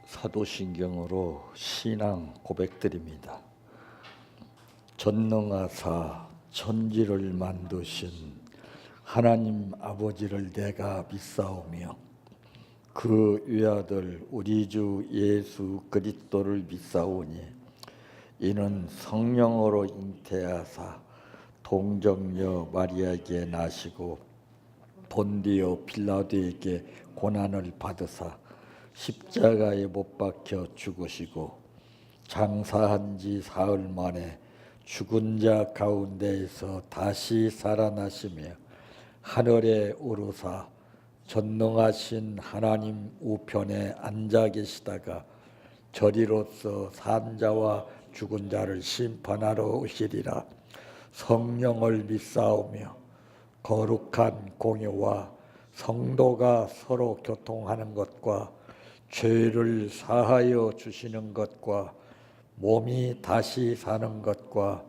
사도신경으로 신앙 고백드립니다. 전능하사 천지를 만드신 하나님 아버지를 내가 믿사오며 그 외아들 우리 주 예수 그리스도를 믿사오니 이는 성령으로 잉태하사 동정녀 마리아에게 나시고 본디오 빌라도에게 고난을 받으사 십자가에 못 박혀 죽으시고 장사한 지 사흘 만에 죽은 자 가운데에서 다시 살아나시며 하늘에 오르사 전능하신 하나님 우편에 앉아 계시다가 저리로서 산 자와 죽은 자를 심판하러 오시리라. 성령을 믿사오며 거룩한 공유와 성도가 서로 교통하는 것과 죄를 사하여 주시는 것과 몸이 다시 사는 것과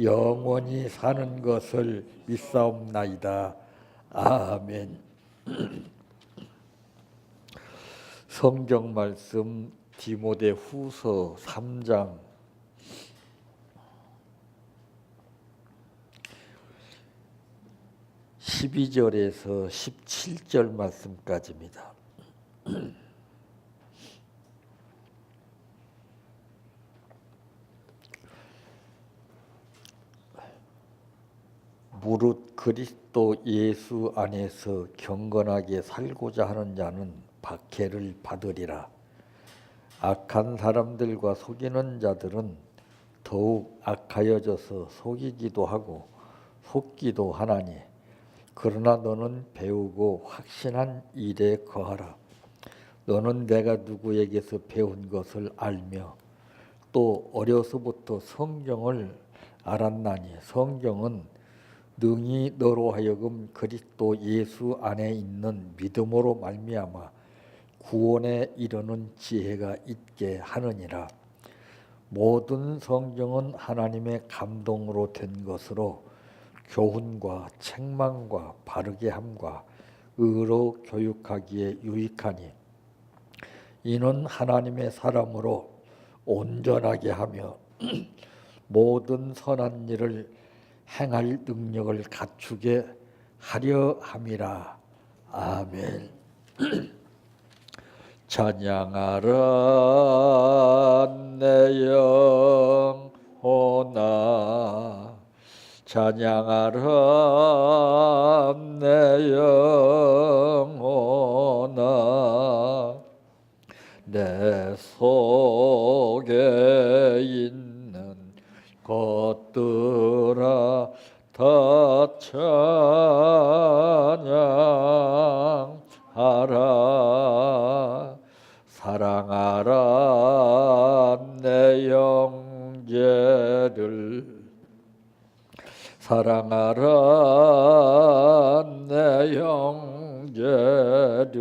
영원히 사는 것을 믿사옵나이다. 아멘. 성경 말씀 디모데후서 3장 12절에서 17절 말씀까지입니다. 무릇 그리스도 예수 안에서 경건하게 살고자 하는 자는 박해를 받으리라. 악한 사람들과 속이는 자들은 더욱 악하여져서 속이기도 하고 속기도 하나니 그러나 너는 배우고 확신한 일에 거하라. 너는 내가 누구에게서 배운 것을 알며 또 어려서부터 성경을 알았나니 성경은 능히 너로 하여금 그리스도 예수 안에 있는 믿음으로 말미암아 구원에 이르는 지혜가 있게 하느니라. 모든 성경은 하나님의 감동으로 된 것으로 교훈과 책망과 바르게 함과 의로 교육하기에 유익하니 이는 하나님의 사람으로 온전하게 하며 모든 선한 일을 행할 능력을 갖추게 하려 함이라. 아멘. 찬양하라 내 영혼아, 찬양하라 내 영혼아, 내 속에 있는 것들아 다 찬양하라. 사랑하라 내 형제를, 사랑하라 내 형제를,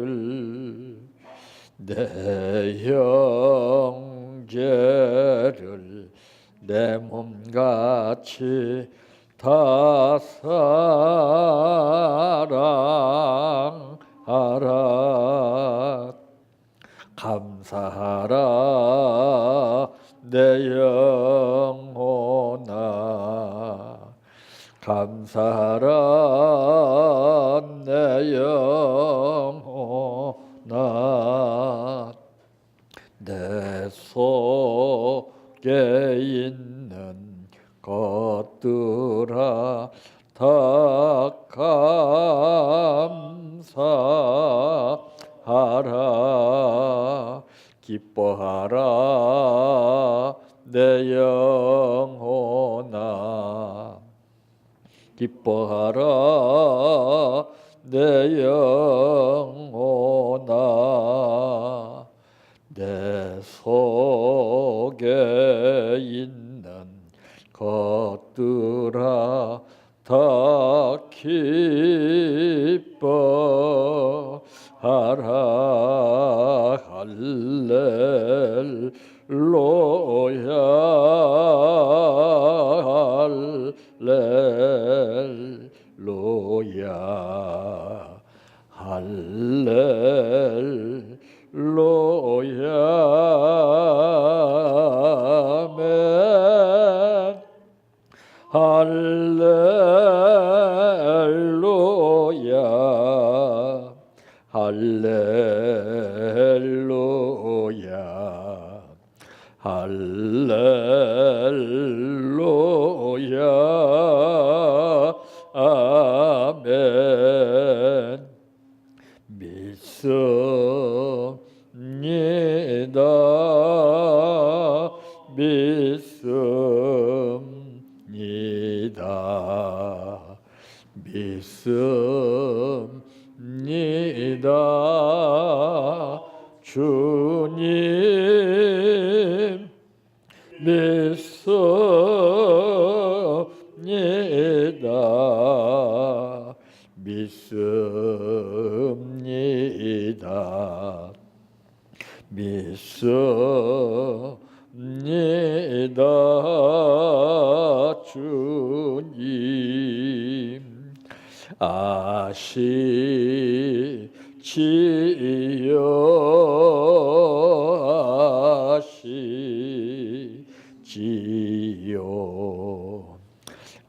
내 형제를 내 몸같이 다 사랑하라. 감사하라 내 영혼아, 감사하라 내 영혼아, 내 속에 있는 것들아 다 감사하라. 기뻐하라 내 영혼아, 기뻐하라 내 영혼아, 내 속에 있는 것들아 다 기뻐하라. 할렐루야, 할렐루야, 할렐루야. 할렐루야 할렐루야 할렐루야 아멘. 믿습니다. 믿습니다. 믿습니다. 주님 믿습니다. 믿습니다. 믿습니다. 주님 아시지요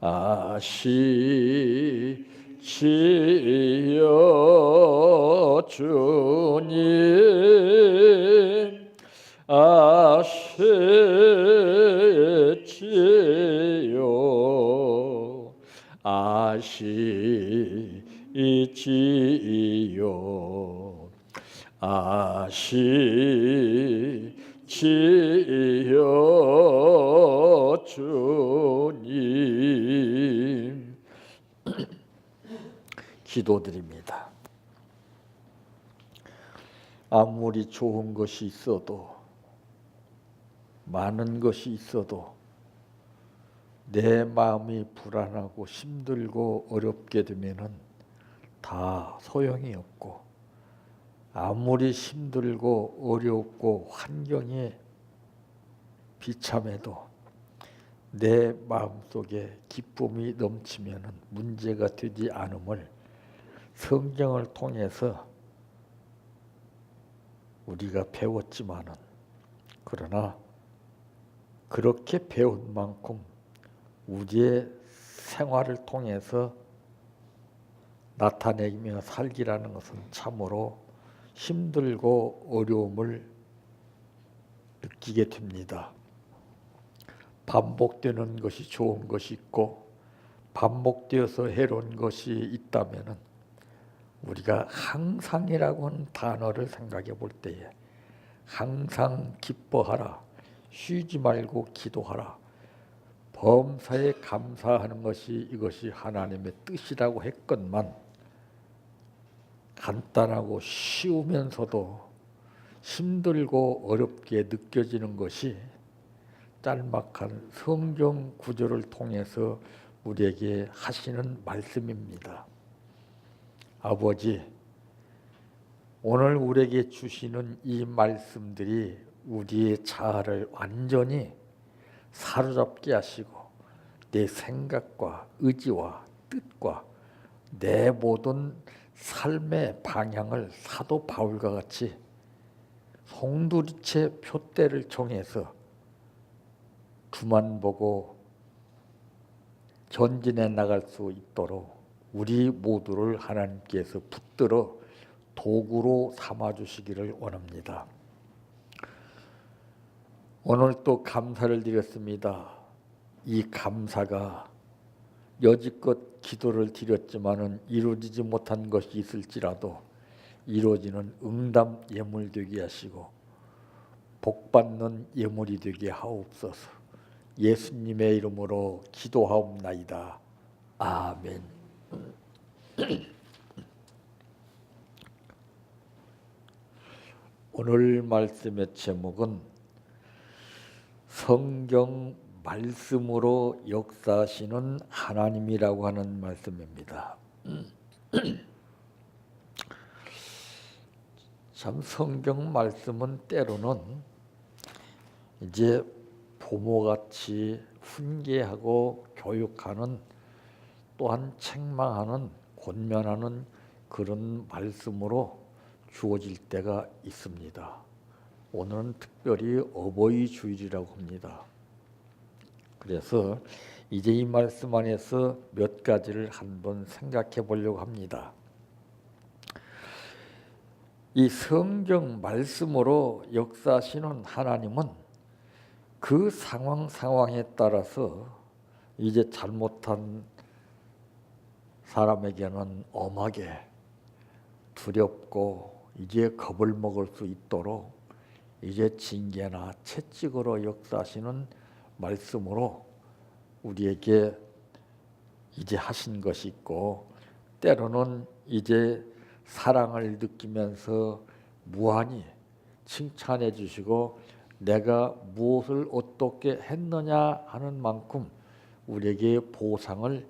아시지요 주님 아시지요 아시지요 아시지요 주님. 기도드립니다. 아무리 좋은 것이 있어도 많은 것이 있어도 내 마음이 불안하고 힘들고 어렵게 되면은 다 소용이 없고, 아무리 힘들고 어렵고 환경이 비참해도 내 마음속에 기쁨이 넘치면은 문제가 되지 않음을 성경을 통해서 우리가 배웠지만은, 그러나 그렇게 배운 만큼 우리의 생활을 통해서 나타내며 살기라는 것은 참으로 힘들고 어려움을 느끼게 됩니다. 반복되는 것이 좋은 것이 있고 반복되어서 해로운 것이 있다면 우리가 항상이라고 하는 단어를 생각해 볼 때에 항상 기뻐하라, 쉬지 말고 기도하라, 범사에 감사하는 것이 이것이 하나님의 뜻이라고 했건만, 간단하고 쉬우면서도 힘들고 어렵게 느껴지는 것이 짤막한 성경 구절을 통해서 우리에게 하시는 말씀입니다. 아버지, 오늘 우리에게 주시는 이 말씀들이 우리의 자아를 완전히 사로잡게 하시고 내 생각과 의지와 뜻과 내 모든 삶의 방향을 사도 바울과 같이 송두리째 표대를 정해서 주만 보고 전진해 나갈 수 있도록 우리 모두를 하나님께서 붙들어 도구로 삼아주시기를 원합니다. 오늘 또 감사를 드렸습니다. 이 감사가 여지껏 기도를 드렸지만은 이루어지지 못한 것이 있을지라도 이루어지는 응답 예물 되게 하시고 복받는 예물이 되게 하옵소서. 예수님의 이름으로 기도하옵나이다. 아멘. 오늘 말씀의 제목은 성경 말씀으로 역사하시는 하나님이라고 하는 말씀입니다. 참 성경 말씀은 때로는 이제 부모같이 훈계하고 교육하는, 또한 책망하는, 권면하는 그런 말씀으로 주어질 때가 있습니다. 오늘은 특별히 어버이 주일이라고 합니다. 그래서 이제 이 말씀 안에서 몇 가지를 한번 생각해 보려고 합니다. 이 성경 말씀으로 역사하시는 하나님은 그 상황에 따라서 이제 잘못한 사람에게는 엄하게 두렵고 이제 겁을 먹을 수 있도록 이제 징계나 채찍으로 역사하시는 말씀으로 우리에게 이제 하신 것이 있고, 때로는 이제 사랑을 느끼면서 무한히 칭찬해 주시고 내가 무엇을 어떻게 했느냐 하는 만큼 우리에게 보상을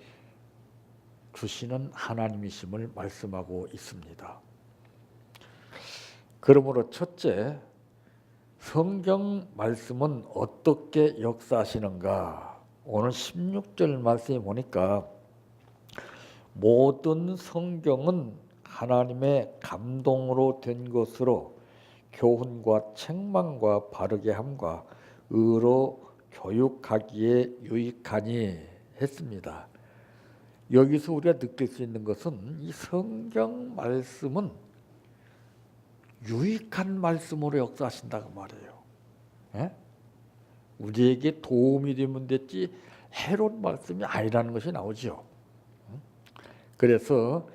주시는 하나님이심을 말씀하고 있습니다. 그러므로 첫째, 성경 말씀은 어떻게 역사하시는가? 오늘 16절 말씀에 보니까 모든 성경은 하나님의 감동으로 된 것으로 교훈과 책망과 바르게 함과 의로 교육하기에 유익하니 했습니다. 여기서 우리가 느낄 수 있는 것은 이 성경 말씀은 유익한 말씀으로 역사하신다고 말해요. 예? 우리에게 도움이 되면 됐지 해로운 말씀이 아니라는 것이 나오죠. 그래서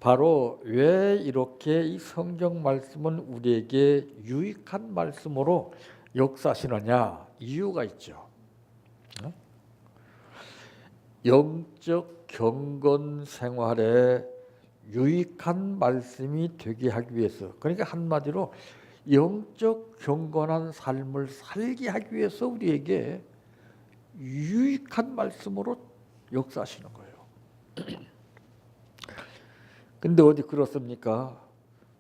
바로 왜 이렇게 이 성경 말씀은 우리에게 유익한 말씀으로 역사하시느냐, 이유가 있죠. 영적 경건 생활에 유익한 말씀이 되게 하기 위해서, 그러니까 한마디로 영적 경건한 삶을 살게 하기 위해서 우리에게 유익한 말씀으로 역사하시는 거예요. 근데 어디 그렇습니까?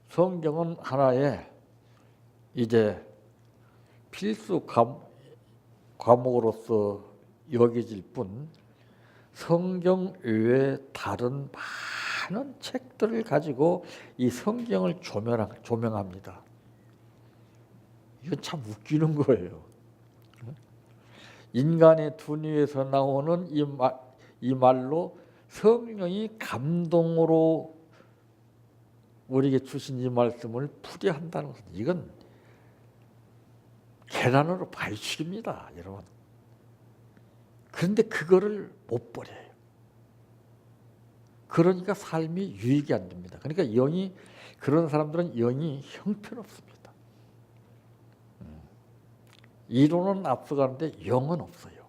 성경은 하나의 이제 필수 과목으로서 여겨질 뿐 성경 외에 다른 많은 책들을 가지고 이 성경을 조명합니다. 이건 참 웃기는 거예요. 인간의 두뇌에서 나오는 이 말로 성령이 감동으로 우리에게 주신 이 말씀을 풀이한다는 것은 이건 계란으로 발치기입니다, 여러분. 그런데 그거를 못 버려요. 그러니까 삶이 유익이 안 됩니다. 그러니까 그런 사람들은 영이 형편없습니다. 이론은 앞서가는데 영은 없어요.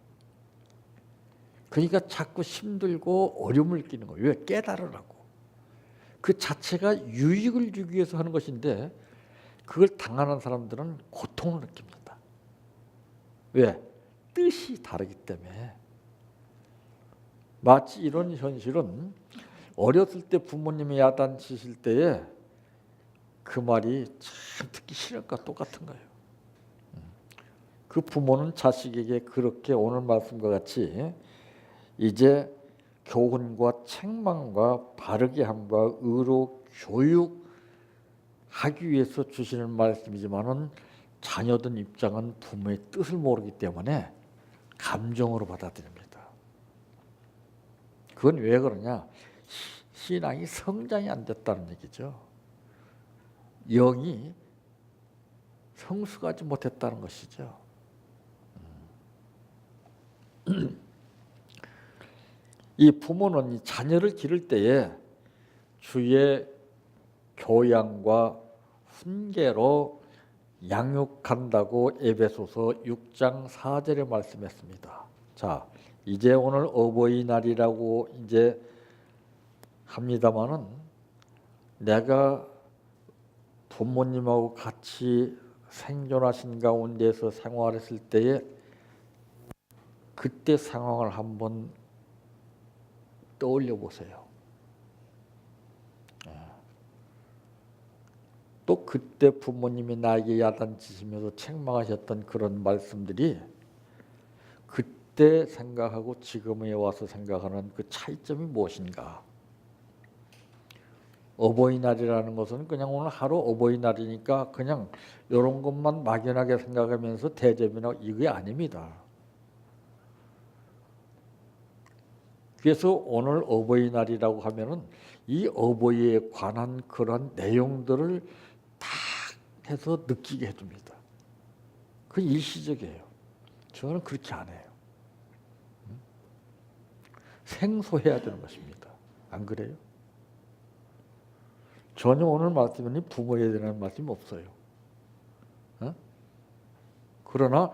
그러니까 자꾸 힘들고 어려움을 끼는 거예요. 왜? 깨달으라고. 그 자체가 유익을 주기 위해서 하는 것인데 그걸 당하는 사람들은 고통을 느낍니다. 왜? 뜻이 다르기 때문에. 마치 이런 현실은 어렸을 때 부모님이 야단치실 때에 그 말이 참 듣기 싫을 것과 똑같은 거예요. 그 부모는 자식에게 그렇게 오늘 말씀과 같이 이제 교훈과 책망과 바르게 함과 의로 교육하기 위해서 주시는 말씀이지만은 자녀들 입장은 부모의 뜻을 모르기 때문에 감정으로 받아들입니다. 그건 왜 그러냐? 신앙이 성장이 안 됐다는 얘기죠. 영이 성숙하지 못했다는 것이죠. 이 부모는 이 자녀를 기를 때에 주의 교양과 훈계로 양육한다고 에베소서 6장 4절에 말씀했습니다. 자, 이제 오늘 어버이날이라고 이제 합니다마는 내가 부모님하고 같이 생존하신 가운데서 생활했을 때에 그때 상황을 한번 떠올려 보세요. 또 그때 부모님이 나에게 야단치시면서 책망하셨던 그런 말씀들이 그때 생각하고 지금에 와서 생각하는 그 차이점이 무엇인가? 어버이날이라는 것은 그냥 오늘 하루 어버이날이니까 그냥 이런 것만 막연하게 생각하면서 대접이나 이게 아닙니다. 그래서 오늘 어버이날이라고 하면은 이 어버이에 관한 그런 내용들을 다 해서 느끼게 해줍니다. 그 일시적이에요. 저는 그렇게 안 해요. 생소해야 되는 것입니다. 안 그래요? 전혀 오늘 말씀에는 부모에 대한 말씀이 없어요. 그러나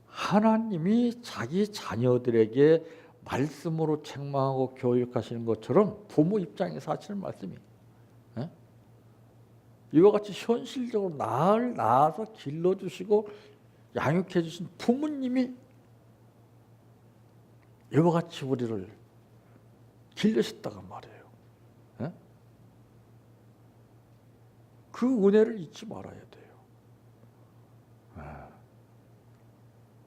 하나님이 자기 자녀들에게 말씀으로 책망하고 교육하시는 것처럼 부모 입장에서 하시는 말씀이 이와 같이 현실적으로 나를 낳아서 길러주시고 양육해 주신 부모님이 이와 같이 우리를 길러셨다고 말해요. 그 은혜를 잊지 말아야 돼요.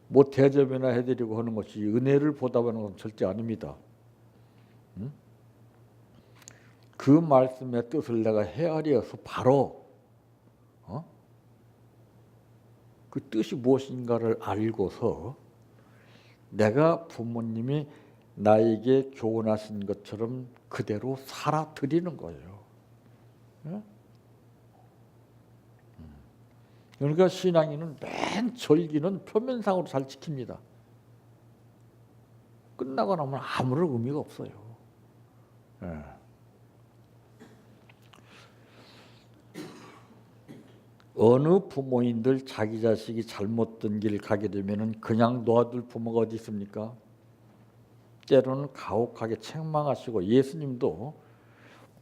뭐 대접이나 해드리고 하는 것이 은혜를 보답하는 건 절대 아닙니다. 그 말씀의 뜻을 내가 헤아려서 바로 그 뜻이 무엇인가를 알고서 내가 부모님이 나에게 교훈하신 것처럼 그대로 살아드리는 거예요. 그러니까 신앙인은 맨 절기는 표면상으로 잘 지킵니다. 끝나고 나면 아무런 의미가 없어요. 어느 부모인들 자기 자식이 잘못된 길 가게 되면 그냥 놓아둘 부모가 어디 있습니까? 때로는 가혹하게 책망하시고 예수님도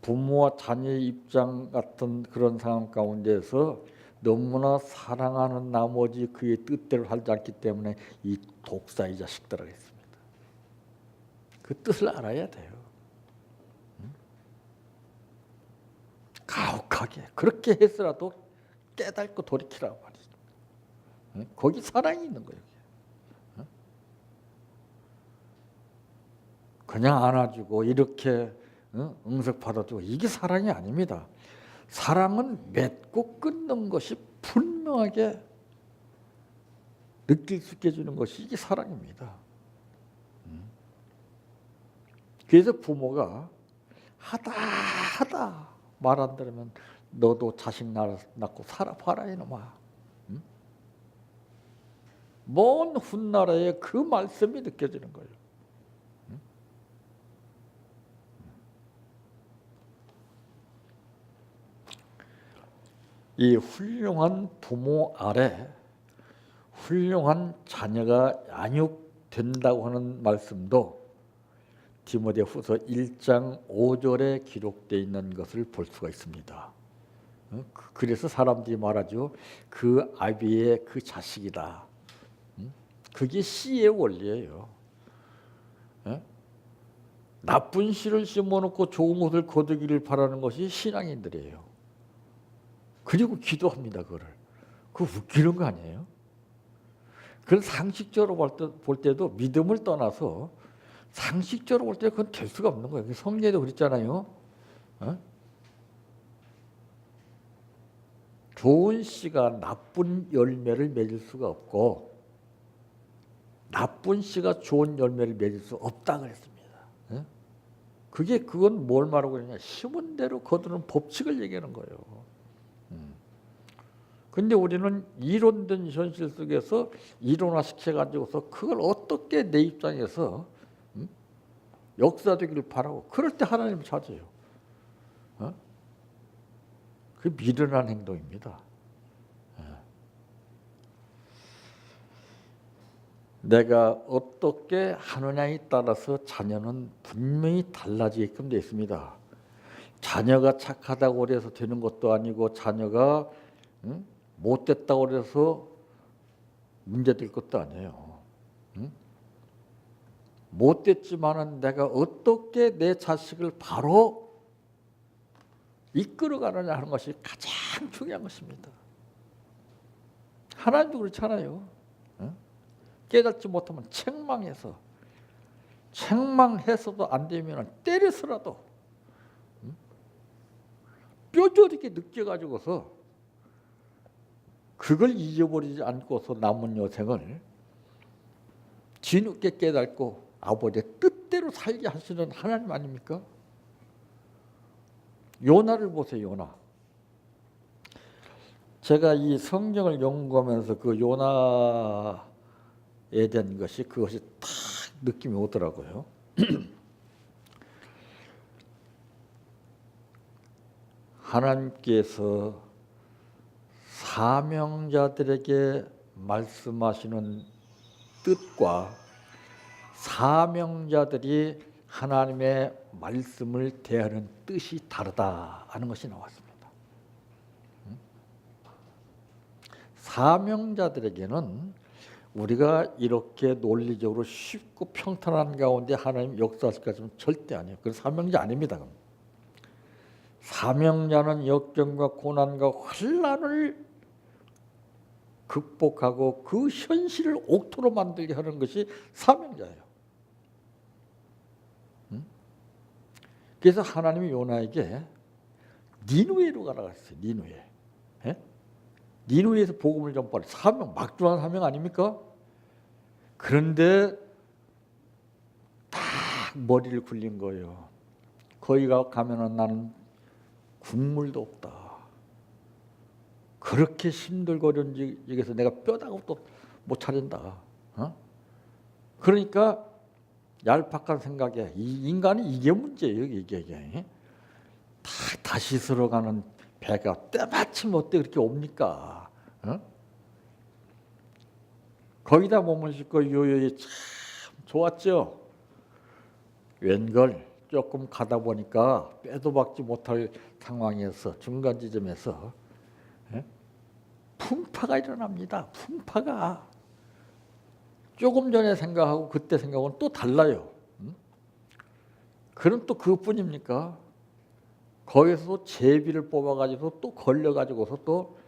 부모와 자녀의 입장 같은 그런 상황 가운데서 너무나 사랑하는 나머지 그의 뜻대로 하지 않기 때문에 이 독사의 자식들이라고 했습니다. 그 뜻을 알아야 돼요. 가혹하게 그렇게 했으라도 깨닫고 돌이키라고 말이죠. 거기 사랑이 있는 거예요. 그냥 안아주고 이렇게 응석받아주고 이게 사랑이 아닙니다. 사랑은 맺고 끊는 것이 분명하게 느낄 수 있게 해주는 것이 이게 사랑입니다. 그래서 부모가 하다 말 안 들으면 너도 자식 낳고 살아봐라 이놈아. 먼 훗나라에 그 말씀이 느껴지는 거예요. 이 훌륭한 부모 아래 훌륭한 자녀가 양육된다고 하는 말씀도 디모데후서 1장 5절에 기록되어 있는 것을 볼 수가 있습니다. 그래서 사람들이 말하죠. 그 아비의 그 자식이다. 그게 씨의 원리예요. 나쁜 씨를 심어놓고 좋은 것을 거두기를 바라는 것이 신앙인들이에요. 그리고 기도합니다. 그거 웃기는 거 아니에요? 그건 상식적으로 볼 때도 믿음을 떠나서 상식적으로 볼 때 그건 될 수가 없는 거예요. 성경에도 그랬잖아요. 좋은 씨가 나쁜 열매를 맺을 수가 없고 나쁜 씨가 좋은 열매를 맺을 수 없다 그랬습니다. 그건 뭘 말하고 있느냐? 심은 대로 거두는 법칙을 얘기하는 거예요. 근데 우리는 이론된 현실 속에서 이론화 시켜가지고서 그걸 어떻게 내 입장에서 역사되기를 바라고 그럴 때 하나님을 찾아요. 그 미련한 행동입니다. 내가 어떻게 하느냐에 따라서 자녀는 분명히 달라지게끔 되어 있습니다. 자녀가 착하다고 해서 되는 것도 아니고 자녀가 못됐다고 해서 문제될 것도 아니에요. 못됐지만은 내가 어떻게 내 자식을 바로 이끌어가느냐 하는 것이 가장 중요한 것입니다. 하나님도 그렇잖아요. 깨닫지 못하면 책망해서도 안 되면 때려서라도 뼈저리게 느껴가지고서 그걸 잊어버리지 않고서 남은 여생을 뒤늦게 깨닫고 아버지의 뜻대로 살게 하시는 하나님 아닙니까? 요나를 보세요. 요나. 제가 이 성경을 연구하면서 그 요나에 대한 그것이 딱 느낌이 오더라고요. 하나님께서 사명자들에게 말씀하시는 뜻과 사명자들이 하나님의 말씀을 대하는 뜻이 다르다 하는 것이 나왔습니다. 사명자들에게는 우리가 이렇게 논리적으로 쉽고 평탄한 가운데 하나님 역사하실 것은 절대 아니에요. 그건 사명자 아닙니다. 사명자는 역경과 고난과 환난을 극복하고 그 현실을 옥토로 만들게 하는 것이 사명자예요. 그래서 하나님이 요나에게 니누에로 가라 했어요. 니누에. 니누에에서 복음을 전파할 사명, 막중한 사명 아닙니까? 그런데 딱 머리를 굴린 거예요. 거기 가면은 나는 국물도 없다. 그렇게 힘들거리는 지에서 내가 뼈다구도 못 차린다. 그러니까 얄팍한 생각에 이 인간이 이게 문제예요. 이게 다시 들어가는 배가 때마침 어때 그렇게 옵니까? 거기다 몸을 싣고 요요히 참 좋았죠. 웬걸 조금 가다 보니까 빼도 박지 못할 상황에서 중간 지점에서 풍파가 일어납니다. 풍파가 조금 전에 생각하고 그때 생각은 또 달라요. 그럼 또 그것뿐입니까? 거기서 제비를 뽑아가지고 또 걸려가지고서 또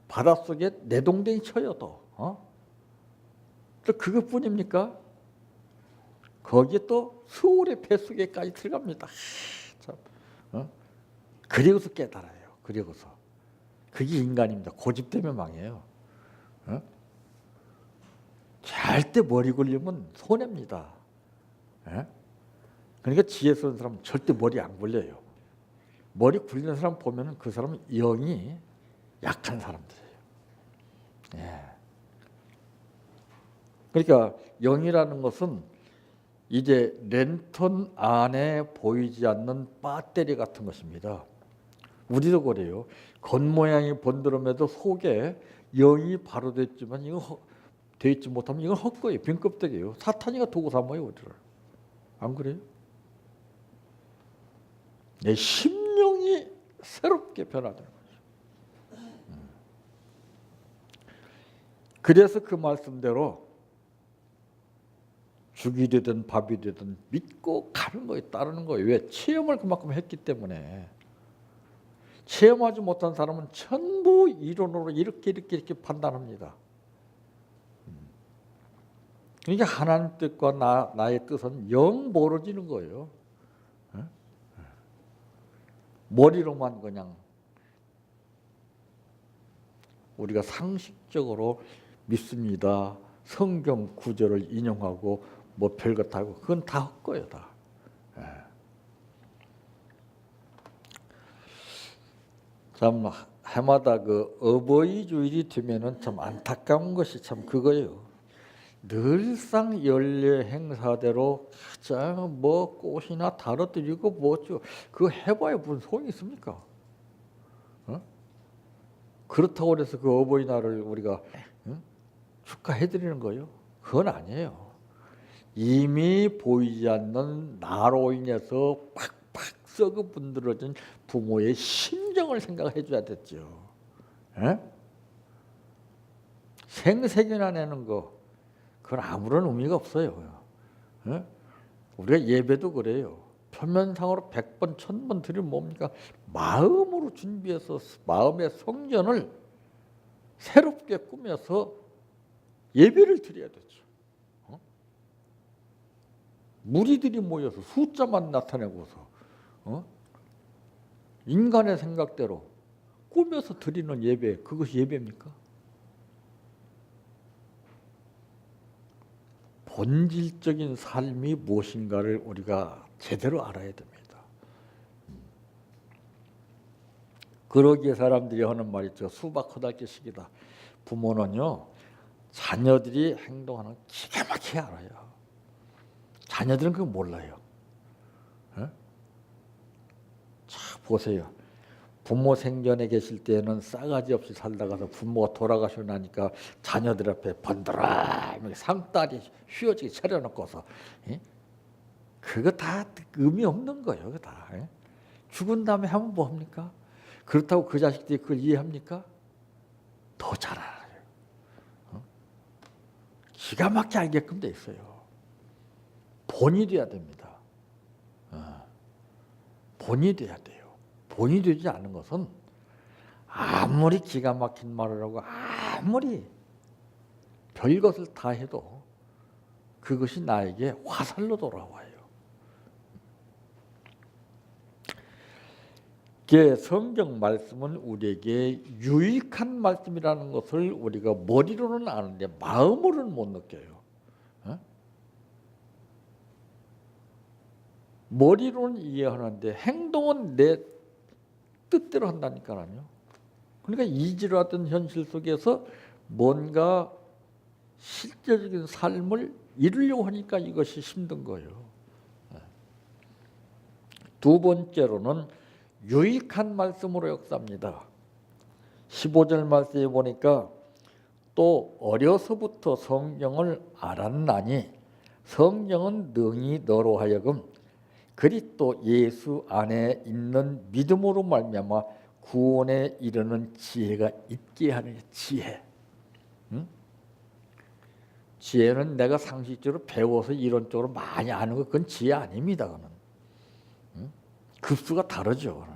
바닷속에 내동댕이 쳐요. 또 그것뿐입니까? 거기에 또 수월의 뱃속에까지 들어갑니다. 참, 그리고서 깨달아요. 그리고서 그게 인간입니다. 고집되면 망해요. 절대 머리 굴리면 손해입니다. 그러니까 지혜스러운 사람은 절대 머리 안 굴려요. 머리 굴리는 사람 보면 그 사람은 영이 약한 사람들이에요. 그러니까 영이라는 것은 이제 랜턴 안에 보이지 않는 배터리 같은 것입니다. 우리도 그래요. 겉모양이 번드름에도 속에 영이 바로 됐지만 이거 돼 있지 못하면 이건 헛거예요. 빈 껍데기예요. 사탄이가 도구 삼아요, 우리를. 안 그래요? 내 심령이 새롭게 변화되는 거죠. 그래서 그 말씀대로 죽이 되든 밥이 되든 믿고 가는 거예요. 따르는 거예요. 왜? 체험을 그만큼 했기 때문에. 체험하지 못한 사람은 전부 이론으로 이렇게 판단합니다. 그러니까 하나님 뜻과 나의 뜻은 영 멀어지는 거예요. 머리로만 그냥 우리가 상식적으로 믿습니다. 성경 구절을 인용하고 뭐 별것 하고 그건 다 헛거예요. 다. 참 해마다 그 어버이 주일이 되면은 참 안타까운 것이 참 그거예요. 늘상 연례 행사대로 가장 뭐 꽃이나 다뤄드리고 뭐죠. 그거 해봐야 무슨 소용이 있습니까? 그렇다고 해서 그 어버이날을 우리가 축하해드리는 거예요? 그건 아니에요. 이미 보이지 않는 나로 인해서 팍팍 썩어 분들어진 부모의 심정을 생각해 줘야 됐죠. 생색이나 내는 거 그건 아무런 의미가 없어요. 우리가 예배도 그래요. 표면상으로 100번, 1000번 드리면 뭡니까? 마음으로 준비해서 마음의 성전을 새롭게 꾸며서 예배를 드려야 되죠. 무리들이 모여서 숫자만 나타내고서 인간의 생각대로 꾸며서 드리는 예배, 그것이 예배입니까? 본질적인 삶이 무엇인가를 우리가 제대로 알아야 됩니다. 그러기에 사람들이 하는 말이 있죠. 수박 허달기식이다. 부모는요, 자녀들이 행동하는 거 기가 막히게 알아요. 자녀들은 그거 몰라요. 에? 자, 보세요. 부모 생전에 계실 때는 싸가지 없이 살다가서 부모가 돌아가시고 나니까 자녀들 앞에 번들어 상다리 휘어지게 차려놓고서, 에? 그거 다 의미 없는 거예요. 그거 다. 에? 죽은 다음에 하면 뭐 합니까? 그렇다고 그 자식들이 그걸 이해합니까? 더 잘 알아요. 기가 막히게 알게끔 돼 있어요. 본이 돼야 됩니다. 본이 돼야 돼요. 본이 되지 않은 것은 아무리 기가 막힌 말을 하고 아무리 별것을 다 해도 그것이 나에게 화살로 돌아와요. 성경 말씀은 우리에게 유익한 말씀이라는 것을 우리가 머리로는 아는데 마음으로는 못 느껴요. 머리로는 이해하는데 행동은 내 뜻대로 한다니까요. 그러니까 이지라던 현실 속에서 뭔가 실제적인 삶을 이루려고 하니까 이것이 힘든 거예요. 두 번째로는 유익한 말씀으로 역사합니다. 15절 말씀에 보니까 또 어려서부터 성경을 알았나니 성경은 능히 너로 하여금 그리스도 예수 안에 있는 믿음으로 말미암아 구원에 이르는 지혜가 있게 하는 지혜. 응? 지혜는 내가 상식적으로 배워서 이론적으로 많이 아는 것, 그건 지혜 아닙니다. 그건. 응? 급수가 다르죠.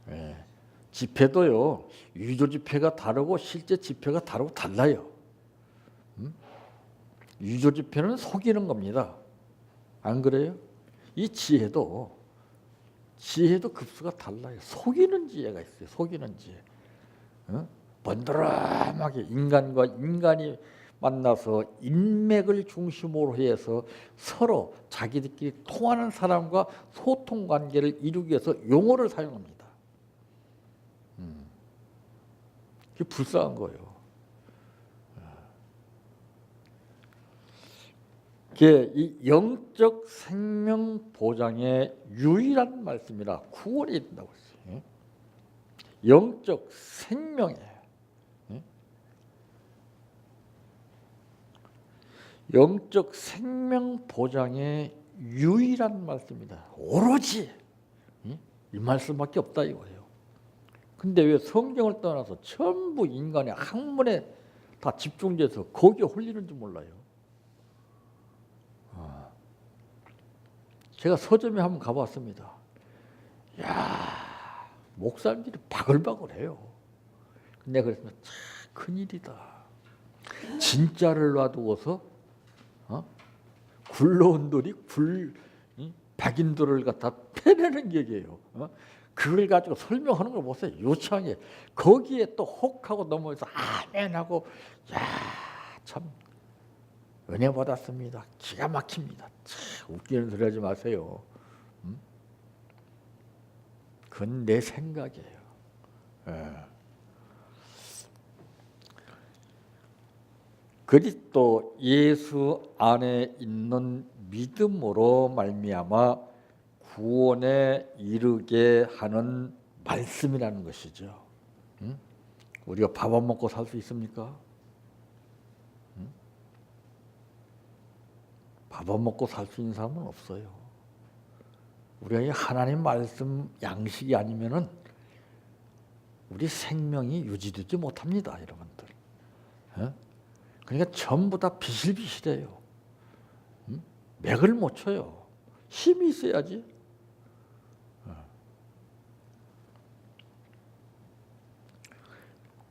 예. 지폐도요, 유조 지폐가 다르고 실제 지폐가 다르고 달라요. 유조 지폐는 속이는 겁니다. 안 그래요? 이 지혜도 급수가 달라요. 속이는 지혜가 있어요. 속이는 지혜. 번드람하게 인간과 인간이 만나서 인맥을 중심으로 해서 서로 자기들끼리 통하는 사람과 소통 관계를 이루기 위해서 용어를 사용합니다. 그게 불쌍한 거예요. 이 영적 생명 보장의 유일한 말씀이라 구원이 된다고 했어요. 영적 생명에 영적 생명 보장의 유일한 말씀이다. 오로지 이 말씀밖에 없다 이거예요. 근데 왜 성경을 떠나서 전부 인간의 학문에 다 집중돼서 거기에 홀리는지 몰라요. 제가 서점에 한번 가봤습니다. 야, 목사님들이 바글바글해요. 근데 그랬으면 참 큰일이다. 진짜를 놔두고서 굴러온 돌이 백인돌을 갖다 패내는 얘기예요. 그걸 가지고 설명하는 걸 보세요. 요창에 거기에 또 혹하고 넘어서 아멘하고, 야, 참 은혜 받았습니다. 기가 막힙니다. 참 웃기는 소리 하지 마세요. 그건 내 생각이에요. 그리스도 예수 안에 있는 믿음으로 말미암아 구원에 이르게 하는 말씀이라는 것이죠. 우리가 밥 안 먹고 살 수 있습니까? 밥 안 먹고 살 수 있는 사람은 없어요. 우리가 이 하나님 말씀 양식이 아니면은 우리 생명이 유지되지 못합니다, 여러분들. 그러니까 전부 다 비실비실해요. 맥을 못 쳐요. 힘이 있어야지.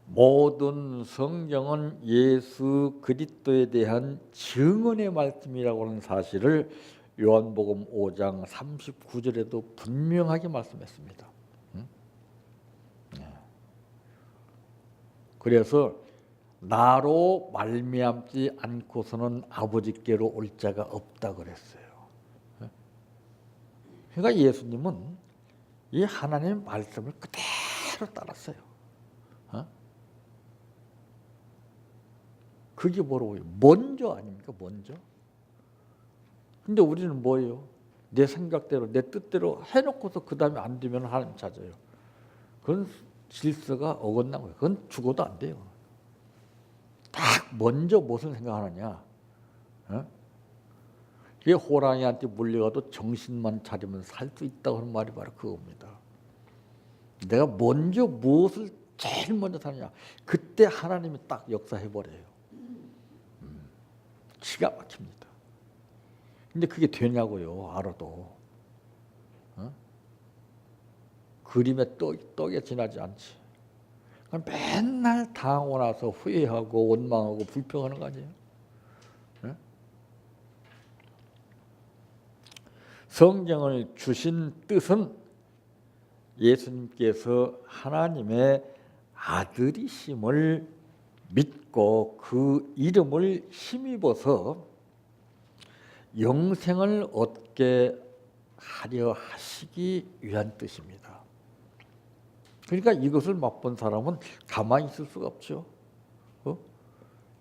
모든 성경은 예수 그리스도에 대한 증언의 말씀이라고 하는 사실을 요한복음 5장 39절에도 분명하게 말씀했습니다. 그래서 나로 말미암지 않고서는 아버지께로 올 자가 없다 그랬어요. 그러니까 예수님은 이 하나님의 말씀을 그대로 따랐어요. 그게 뭐라고요? 먼저 아닙니까? 먼저. 근데 우리는 뭐예요? 내 생각대로 내 뜻대로 해놓고서 그 다음에 안 되면 하나님 찾아요. 그건 질서가 어긋난 거예요. 그건 죽어도 안 돼요. 딱 먼저 무엇을 생각하느냐. 이게 호랑이한테 물려가도 정신만 차리면 살 수 있다고 하는 말이 바로 그겁니다. 내가 먼저 무엇을 제일 먼저 사느냐. 그때 하나님이 딱 역사해버려요. 기가 막힙니다. 근데 그게 되냐고요. 알아도. 그림의 떡에 지나지 않지. 맨날 당하고 나서 후회하고 원망하고 불평하는 거 아니에요? 성경을 주신 뜻은 예수님께서 하나님의 아들이심을 믿고 그 이름을 힘입어서 영생을 얻게 하려 하시기 위한 뜻입니다. 그러니까 이것을 맛본 사람은 가만히 있을 수가 없죠.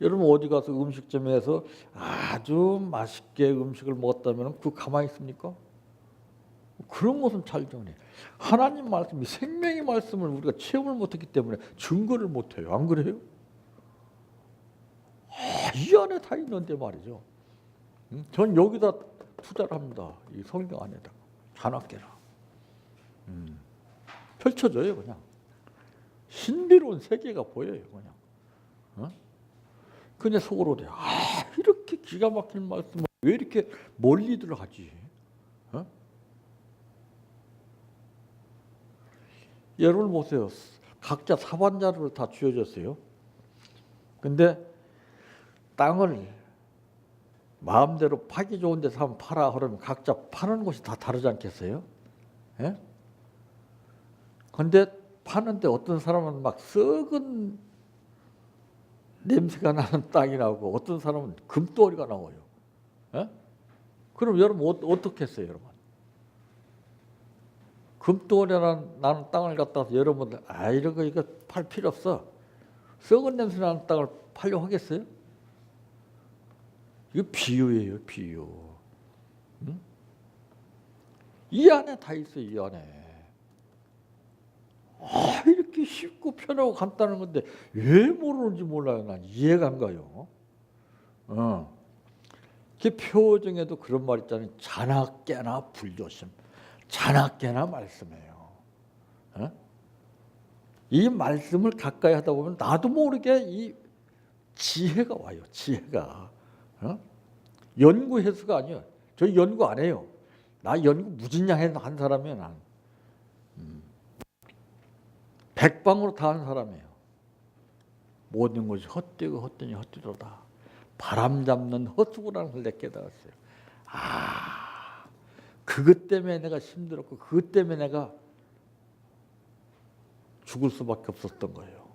여러분 어디 가서 음식점에서 아주 맛있게 음식을 먹었다면 그 가만히 있습니까? 그런 것은 찰정해. 하나님 말씀이 생명의 말씀을 우리가 체험을 못했기 때문에 증거를 못해요. 안 그래요? 이 안에 다 있는데 말이죠. 전 여기다 투자를 합니다. 이 성경 안에다가 자나깨나 펼쳐져요. 그냥 신비로운 세계가 보여요. 그냥. 근데 속으로 돼. 이렇게 기가 막힌 말씀을 왜 이렇게 멀리들 하지? 여러분 보세요. 각자 사반자를 다 쥐어줬어요. 근데 땅을 마음대로 파기 좋은 데서 한번 팔아 그러면 각자 파는 곳이 다 다르지 않겠어요? 예? 근데 파는데 어떤 사람은 막 썩은 냄새가 나는 땅이 나오고 어떤 사람은 금덩어리가 나와요. 예? 그럼 여러분 어떻게 했어요, 여러분? 금덩어리가 나는 땅을 갖다서 여러분들 이런 거 이거 팔 필요 없어. 썩은 냄새 나는 땅을 팔려고 하겠어요? 이거 비유예요, 비유. 응? 이 안에 다 있어요, 이 안에. 이렇게 쉽고 편하고 간단한 건데 왜 모르는지 몰라요. 난 이해가 안 가요. 그 표정에도 그런 말 있잖아요. 자나깨나 불조심. 자나깨나 말씀이에요. 이 말씀을 가까이 하다 보면 나도 모르게 이 지혜가 와요. 지혜가. 연구해서가 아니에요. 저 연구 안 해요. 나 연구 무진장 한 사람이에요. 난. 백방으로 다 한 사람이에요. 모든 것이 헛되고 헛되니 헛되도다. 바람 잡는 헛수고라는 걸 내가 깨달았어요. 그것 때문에 내가 힘들었고 그것 때문에 내가 죽을 수밖에 없었던 거예요.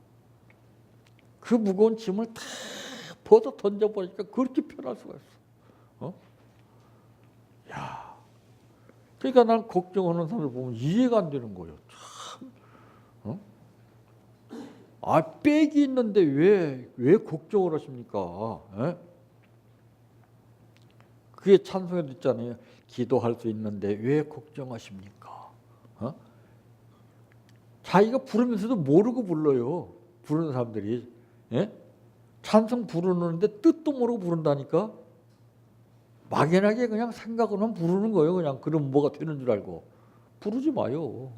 그 무거운 짐을 다 벗어 던져버리니까 그렇게 편할 수가 있어. 야, 그러니까 난 걱정하는 사람을 보면 이해가 안 되는 거예요. 참, 빽이 있는데 왜 걱정을 하십니까? 그게 찬송에도 있잖아요. 기도할 수 있는데 왜 걱정하십니까? 자기가 부르면서도 모르고 불러요. 부르는 사람들이. 찬송 부르는데 뜻도 모르고 부른다니까. 막연하게 그냥 생각으로만 부르는 거예요. 그냥 그럼 뭐가 되는 줄 알고. 부르지 마요.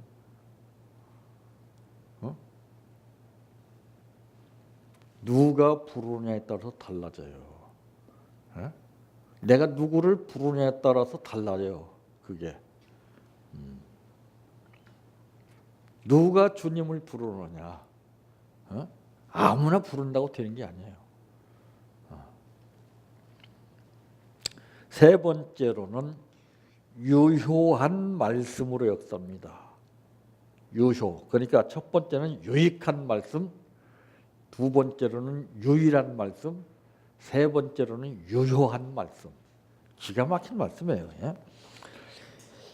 누가 부르느냐에 따라서 달라져요. 내가 누구를 부르느냐에 따라서 달라져요. 그게. 누가 주님을 부르느냐. 아무나 부른다고 되는 게 아니에요. 세 번째로는 유효한 말씀으로 역사합니다. 유효. 그러니까 첫 번째는 유익한 말씀, 두 번째로는 유일한 말씀, 세 번째로는 유효한 말씀. 기가 막힌 말씀이에요.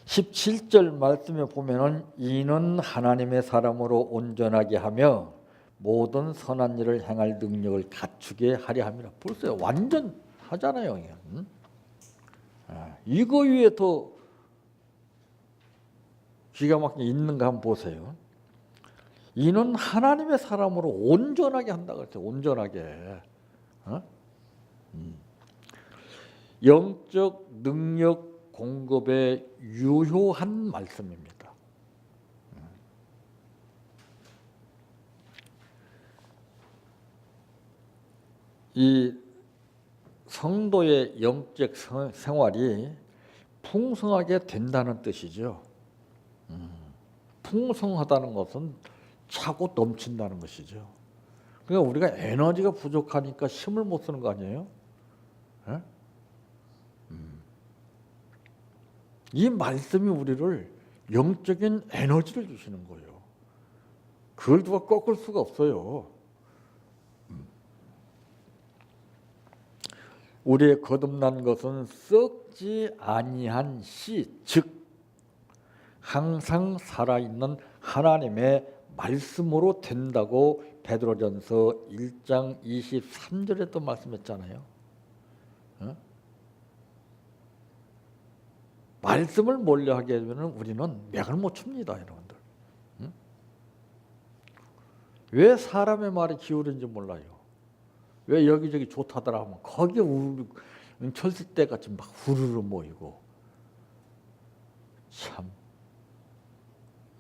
17절 말씀에 보면은 이는 하나님의 사람으로 온전하게 하며 모든 선한 일을 행할 능력을 갖추게 하려 함이라. 벌써 완전 하잖아요. 이거 위에 더 기가 막히게 있는가 한번 보세요. 이는 하나님의 사람으로 온전하게 한다 그랬어요. 온전하게. 영적 능력 공급에 유효한 말씀입니다. 이 성도의 영적 생활이 풍성하게 된다는 뜻이죠. 풍성하다는 것은 차고 넘친다는 것이죠. 그러니까 우리가 에너지가 부족하니까 힘을 못 쓰는 거 아니에요? 이 말씀이 우리를 영적인 에너지를 주시는 거예요. 그걸 누가 꺾을 수가 없어요. 우리의 거듭난 것은 썩지 아니한 씨, 즉 항상 살아있는 하나님의 말씀으로 된다고 베드로전서 1장 23절에 또 말씀했잖아요. 말씀을 몰려하게 되면 우리는 맥을 못 춥니다, 여러분들. 왜 사람의 말에 기울인지 몰라요. 왜 여기저기 좋다더라 하면 거기에 철새떼같이 막 후루루 모이고. 참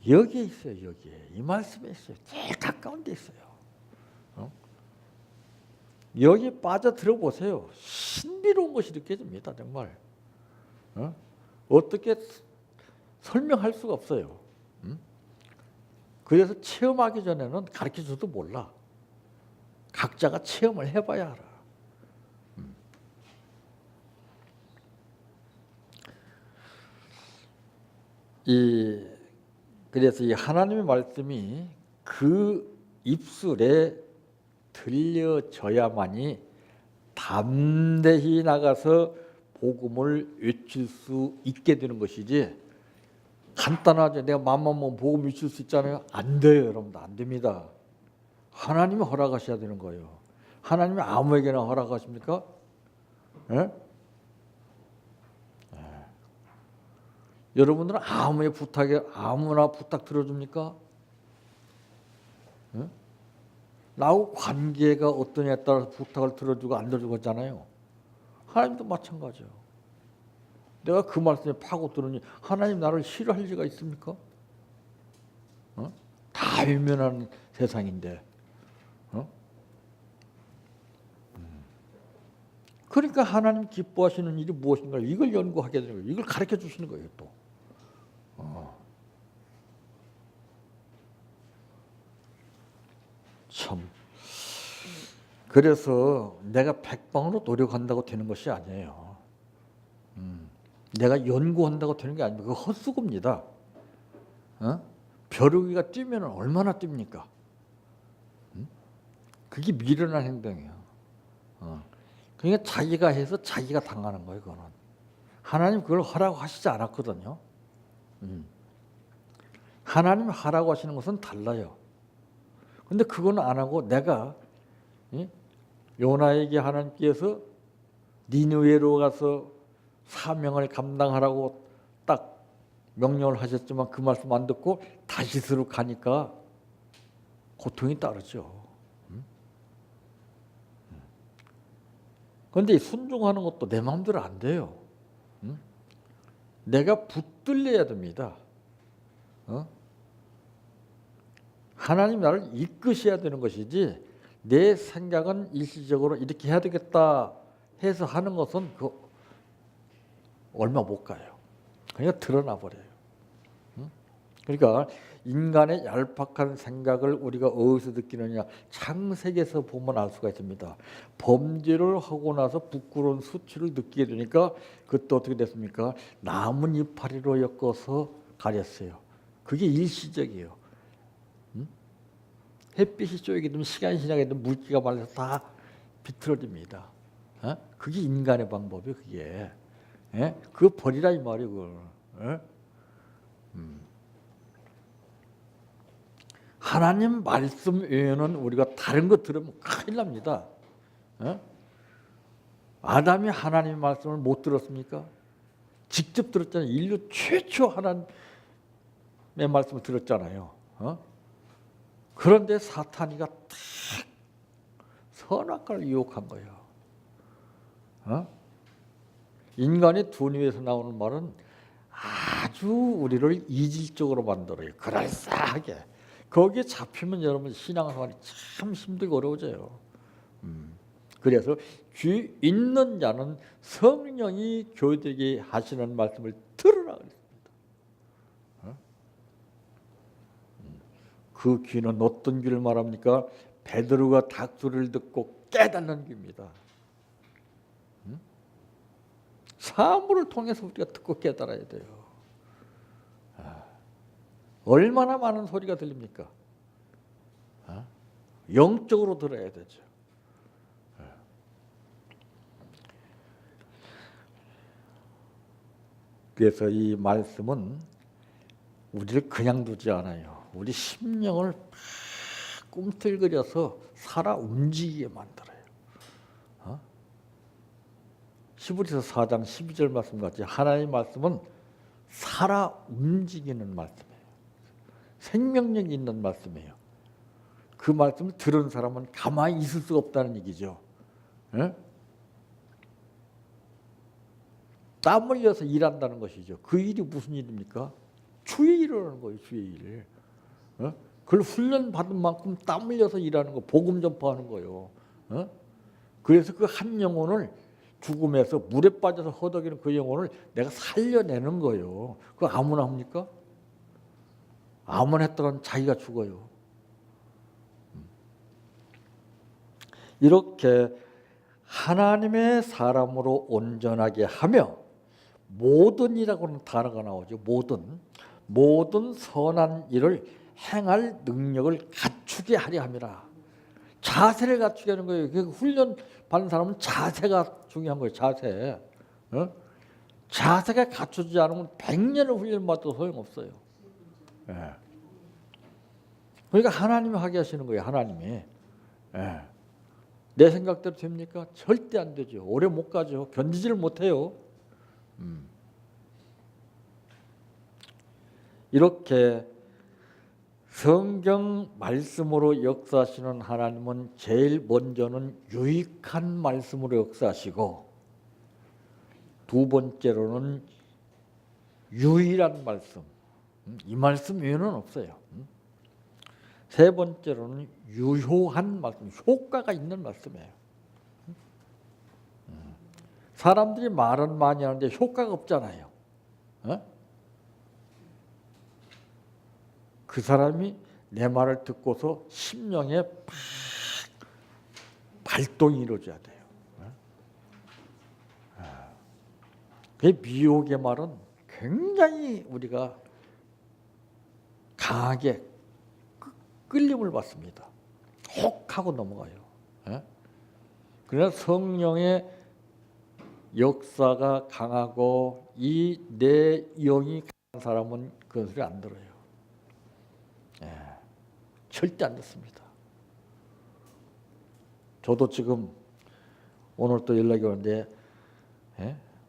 여기에 있어요. 여기에 이 말씀에 있어요. 제일 가까운 데 있어요. 여기 빠져 들어보세요. 신비로운 것이 느껴집니다. 정말 어떻게 설명할 수가 없어요. 그래서 체험하기 전에는 가르쳐줘도 몰라. 각자가 체험을 해봐야 알아. 그래서 이 하나님의 말씀이 그 입술에 들려져야만이 담대히 나가서 복음을 외칠 수 있게 되는 것이지, 간단하죠. 내가 마음만 먹으면 복음 외칠 수 있잖아요. 안 돼요, 여러분들. 안 됩니다. 하나님이 허락하셔야 되는 거예요. 하나님이 아무에게나 허락하십니까? 예? 여러분들은 아무나 부탁 들어줍니까? 예? 나하고 관계가 어떠냐에 따라서 부탁을 들어주고 안 들어주고 하잖아요. 하나님도 마찬가지예요. 내가 그 말씀에 파고들으니 하나님 나를 싫어할 리가 있습니까? 다 외면하는 세상인데. 그러니까 하나님 기뻐하시는 일이 무엇인가 이걸 연구하게 되는 거예요. 이걸 가르쳐 주시는 거예요. 또. 참. 그래서 내가 백방으로 노력한다고 되는 것이 아니에요. 내가 연구한다고 되는 게 아닙니다. 그거 헛수고입니다. 벼룩이가 뛰면 얼마나 뜁니까? 그게 미련한 행동이에요. 그러니까 자기가 해서 자기가 당하는 거예요. 그거는 하나님 그걸 하라고 하시지 않았거든요. 하나님 하라고 하시는 것은 달라요. 근데 그건 안 하고 내가 요나에게 하나님께서 니느웨로 가서 사명을 감당하라고 딱 명령을 하셨지만 그 말씀 안 듣고 다시스로 가니까 고통이 따르죠. 그런데 순종하는 것도 내 마음대로 안 돼요. 내가 붙들려야 됩니다. 하나님 나를 이끄셔야 되는 것이지 내 생각은 일시적으로 이렇게 해야 되겠다 해서 하는 것은 얼마 못 가요. 그러니까 드러나 버려요. 그러니까 인간의 얄팍한 생각을 우리가 어디서 느끼느냐, 창세기에서 보면 알 수가 있습니다. 범죄를 하고 나서 부끄러운 수치를 느끼게 되니까 그때 어떻게 됐습니까? 나뭇 이파리로 엮어서 가렸어요. 그게 일시적이에요. 햇빛이 쪼이게 되면 시간이 지나게 되면 물기가 말라서 다 비틀어집니다. 그게 인간의 방법이에요. 그게. 그거 버리라 이 말이에요. 그걸. 하나님 말씀 외에는 우리가 다른 거 들으면 큰일 납니다. 아담이 하나님의 말씀을 못 들었습니까? 직접 들었잖아요. 인류 최초 하나님의 말씀을 들었잖아요. 그런데 사탄이가 탁 선악과를 유혹한 거예요. 인간의 두뇌에서 나오는 말은 아주 우리를 이질적으로 만들어요. 그럴싸하게. 거기에 잡히면 여러분 신앙생활이 참 힘들고 어려워져요. 그래서 귀 있는 자는 성령이 교회들에게 하시는 말씀을 들으라 그랬습니다. 그 귀는 어떤 귀를 말합니까? 베드로가 닭소리를 듣고 깨닫는 귀입니다. 사물을 통해서 우리가 듣고 깨달아야 돼요. 얼마나 많은 소리가 들립니까? 영적으로 들어야 되죠. 그래서 이 말씀은 우리를 그냥 두지 않아요. 우리 심령을 꿈틀거려서 살아 움직이게 만들어요. 히브리서 4장 12절 말씀 같이 하나님의 말씀은 살아 움직이는 말씀이에요. 생명력이 있는 말씀이에요. 그 말씀을 들은 사람은 가만히 있을 수가 없다는 얘기죠. 땀 흘려서 일한다는 것이죠. 그 일이 무슨 일입니까? 주의 일을 하는 거예요. 주의 일. 그걸 훈련받은 만큼 땀 흘려서 일하는 거, 복음 전파하는 거예요. 그래서 그 한 영혼을 죽음에서 물에 빠져서 허덕이는 그 영혼을 내가 살려내는 거예요. 그거 아무나 합니까? 아무나 했다간 자기가 죽어요. 이렇게 하나님의 사람으로 온전하게 하며 모든이라고는 단어가 나오죠. 모든 선한 일을 행할 능력을 갖추게 하려 함이라. 자세를 갖추게 하는 거예요. 그 훈련 받는 사람은 자세가 중요한 거예요. 자세. 자세가 갖추지 않으면 100년을 훈련받아도 소용없어요. 그러니까 하나님이 하게 하시는 거예요. 하나님이. 내 생각대로 됩니까? 절대 안 되죠. 오래 못 가죠. 견디지를 못해요. 이렇게 성경 말씀으로 역사하시는 하나님은 제일 먼저는 유익한 말씀으로 역사하시고, 두 번째로는 유일한 말씀, 이 말씀 외에는 없어요. 세 번째로는 유효한 말씀, 효과가 있는 말씀이에요. 사람들이 말은 많이 하는데 효과가 없잖아요. 그 사람이 내 말을 듣고서 심령에 팍 발동이 이루어져야 돼요. 그 미혹의 말은 굉장히 우리가 강하게 끌림을 받습니다. 혹 하고 넘어가요. 그래서 성령의 역사가 강하고 이 내 영이 강한 사람은 그런 소리 안 들어요. 절대 안 듣습니다. 저도 지금 오늘 또 연락이 오는데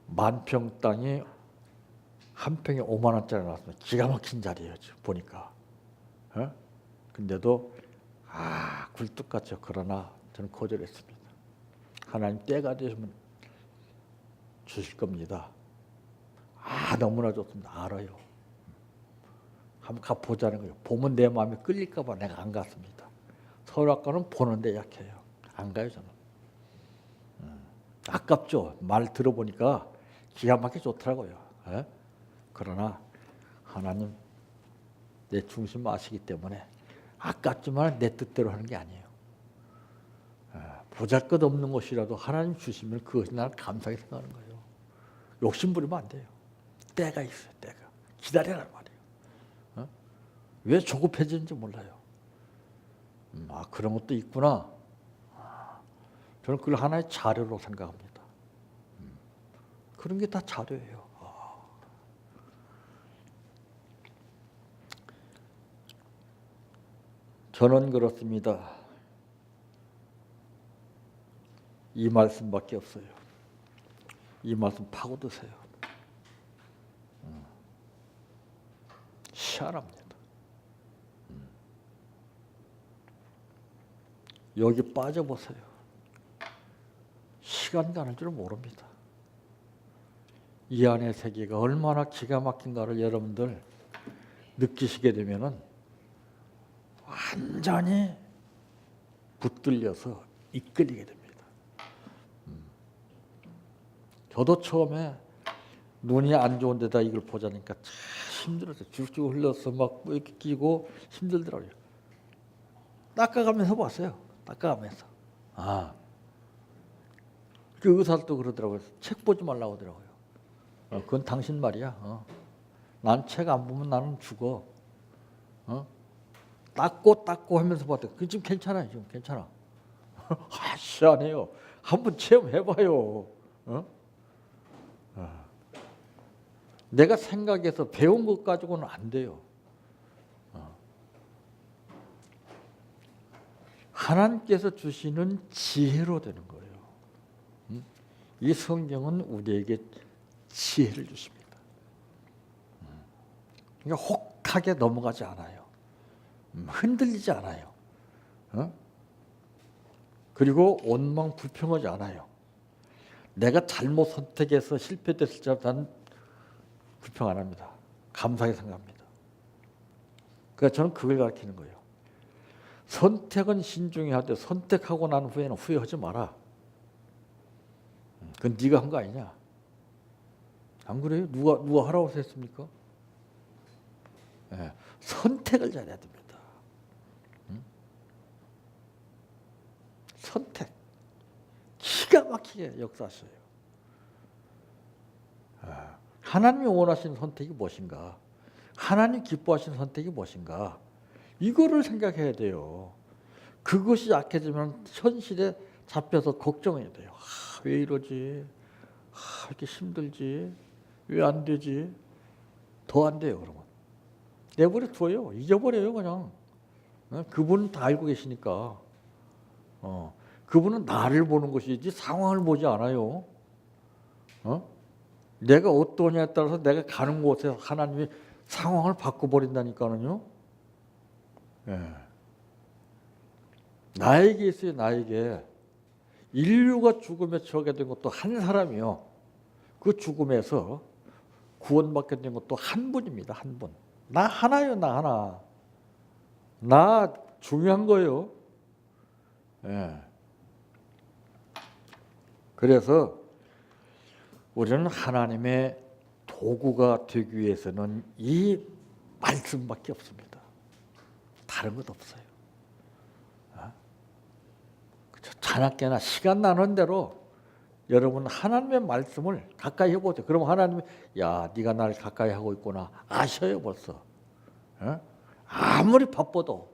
만평 땅이 한 평에 5만 원짜리 나왔습니다. 기가 막힌 자리예요. 지금 보니까. 근데도 굴뚝같죠. 그러나 저는 거절했습니다. 하나님 때가 되시면 주실 겁니다. 너무나 좋습니다. 알아요. 한번 가보자는 거예요. 보면 내 마음이 끌릴까 봐 내가 안 갔습니다. 서울학과는 보는데 약해요. 안 가요 저는. 아깝죠. 말 들어보니까 기가 막히게 좋더라고요. 그러나 하나님 내 중심 아시기 때문에 아깝지만 내 뜻대로 하는 게 아니에요. 보잘것없는 것이라도 하나님 주시면 그것이 나를 감사하게 생각하는 거예요. 욕심 부리면 안 돼요. 때가 있어요. 때가. 기다리란 말이에요. 왜 조급해지는지 몰라요. 그런 것도 있구나. 저는 그걸 하나의 자료로 생각합니다. 그런 게 다 자료예요. 저는 그렇습니다. 이 말씀밖에 없어요. 이 말씀 파고드세요. 희한합니다. 여기 빠져보세요. 시간 가는 줄 모릅니다. 이 안의 세계가 얼마나 기가 막힌가를 여러분들 느끼시게 되면은 완전히 붙들려서 이끌리게 됩니다. 저도 처음에 눈이 안 좋은 데다 이걸 보자니까 참 힘들었어요. 쭉쭉 흘러서 막 이렇게 끼고 힘들더라고요. 닦아가면서 봤어요. 닦아가면서. 그 의사도 그러더라고요. 책 보지 말라고 하더라고요. 그건 당신 말이야. 난 책 안 보면 나는 죽어. 닦고 하면서 봤대. 그 지금 괜찮아요. 지금 괜찮아. 희한해요. 한번 체험해봐요. 내가 생각해서 배운 것 가지고는 안 돼요. 하나님께서 주시는 지혜로 되는 거예요. 이 성경은 우리에게 지혜를 주십니다. 그러니까 혹하게 넘어가지 않아요. 흔들리지 않아요. 그리고 원망 불평하지 않아요. 내가 잘못 선택해서 실패됐을지라도 난 불평 안 합니다. 감사하게 생각합니다. 그러니까 저는 그걸 가르치는 거예요. 선택은 신중히 하되 선택하고 난 후에는 후회하지 마라. 그건 네가 한 거 아니냐? 안 그래요? 누가 하라고 했습니까? 네, 선택을 잘해야 됩니다. 선택. 기가 막히게 역사하셔요. 하나님이 원하시는 선택이 무엇인가? 하나님 기뻐하시는 선택이 무엇인가? 이거를 생각해야 돼요. 그것이 약해지면 현실에 잡혀서 걱정해야 돼요. 왜 이러지? 이렇게 힘들지? 왜 안 되지? 더 안 돼요, 그러면. 내버려 둬요. 잊어버려요, 그냥. 그분은 다 알고 계시니까. 그분은 나를 보는 것이지 상황을 보지 않아요. 내가 어떠냐에 따라서 내가 가는 곳에 하나님이 상황을 바꿔버린다니까는요. 나에게 있어요. 나에게. 인류가 죽음에 처하게 된 것도 한 사람이요. 그 죽음에서 구원받게 된 것도 한 분입니다. 한 분. 나 하나요. 나 하나. 나 중요한 거예요. 그래서 우리는 하나님의 도구가 되기 위해서는 이 말씀밖에 없습니다. 다른 것 없어요. 자나깨나 시간 나는 대로 여러분 하나님의 말씀을 가까이 해보세요. 그럼 하나님이 야 네가 날 가까이 하고 있구나 아셔요 벌써. 아무리 바빠도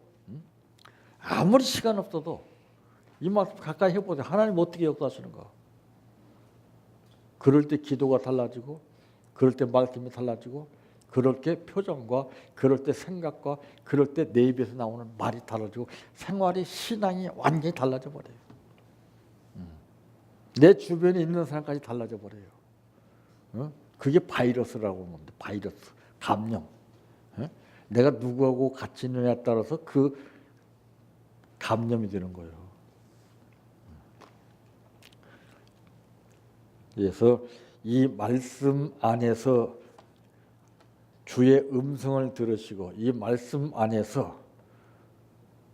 아무리 시간 없어도 이 말씀 가까이 해보세요. 하나님 어떻게 역사하시는가. 그럴 때 기도가 달라지고 그럴 때 말씀이 달라지고 그럴 때 표정과 그럴 때 생각과 그럴 때 내 입에서 나오는 말이 달라지고 생활이 신앙이 완전히 달라져 버려요. 내 주변에 있는 사람까지 달라져 버려요. 그게 바이러스라고 하는데 바이러스, 감염. 내가 누구하고 같이 있느냐에 따라서 그 감염이 되는 거예요. 그래서 이 말씀 안에서 주의 음성을 들으시고 이 말씀 안에서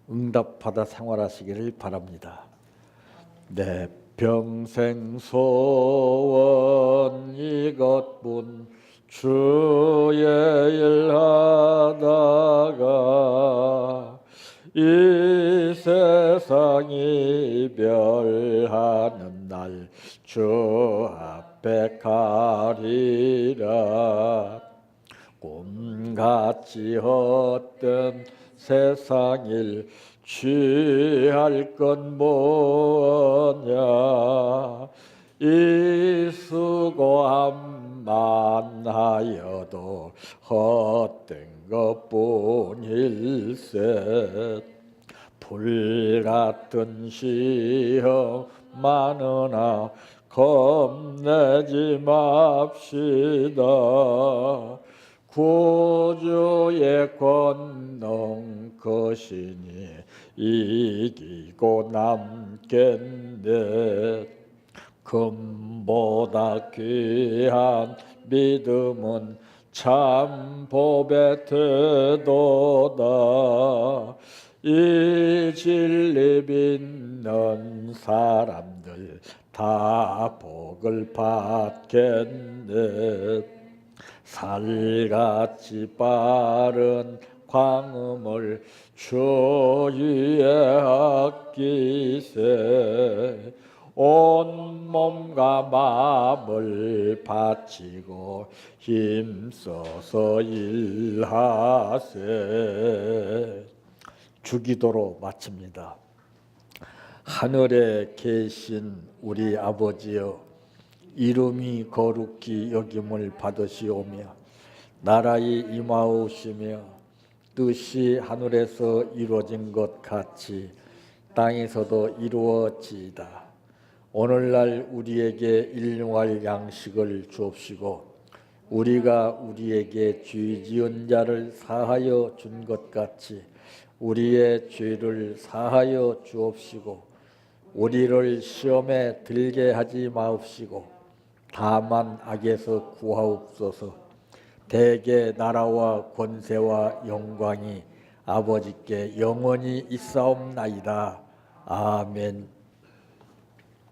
응답받아 생활하시기를 바랍니다. 내 평생 소원 이것뿐 주의 일 하다가 이 세상 이별하는 날 주 앞에 가리라 꿈 같이 헛된 세상일 취할 건 뭐냐. 이 수고함만 하여도 헛된 것뿐일세. 불같은 시험 많으나 겁내지 맙시다. 구주의 권능 거시니 이기고 남겠네. 금보다 귀한 믿음은 참 법의 태도다. 이 진리 믿는 사람들 다 복을 받겠네. 살같이 빠른 광음을 주위에 아끼세. 온 몸과 마음을 바치고 힘써서 일하세. 주기도로 마칩니다. 하늘에 계신 우리 아버지여, 이름이 거룩히 여김을 받으시오며 나라의 임하오시며 뜻이 하늘에서 이루어진 것 같이 땅에서도 이루어지이다. 오늘날 우리에게 일용할 양식을 주옵시고 우리가 우리에게 죄 지은 자를 사하여 준 것 같이 우리의 죄를 사하여 주옵시고 우리를 시험에 들게 하지 마옵시고 다만 악에서 구하옵소서. 대개 나라와 권세와 영광이 아버지께 영원히 있사옵나이다. 아멘.